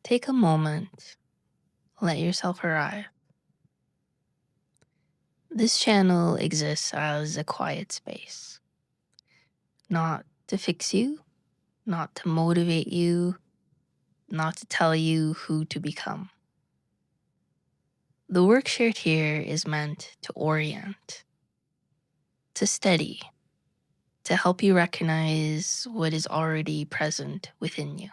Take a moment, let yourself arrive. This channel exists as a quiet space, not to fix you, not to motivate you, not to tell you who to become. The work shared here is meant to orient, to steady, to help you recognize what is already present within you.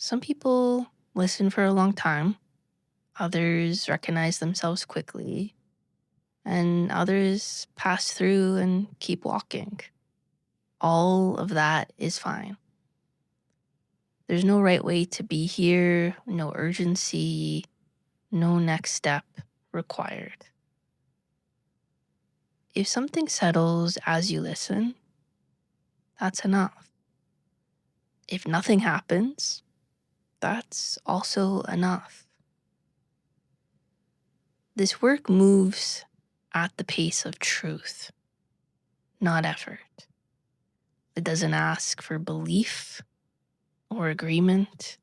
Some people listen for a long time, others recognize themselves quickly, and others pass through and keep walking. All of that is fine. There's no right way to be here, no urgency, no next step required. If something settles as you listen, that's enough. If nothing happens, that's also enough. This work moves at the pace of truth, not effort. It doesn't ask for belief or agreement,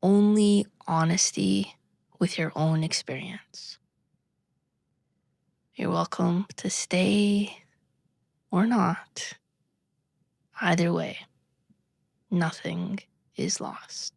only honesty with your own experience. You're welcome to stay or not. Either way, nothing is lost.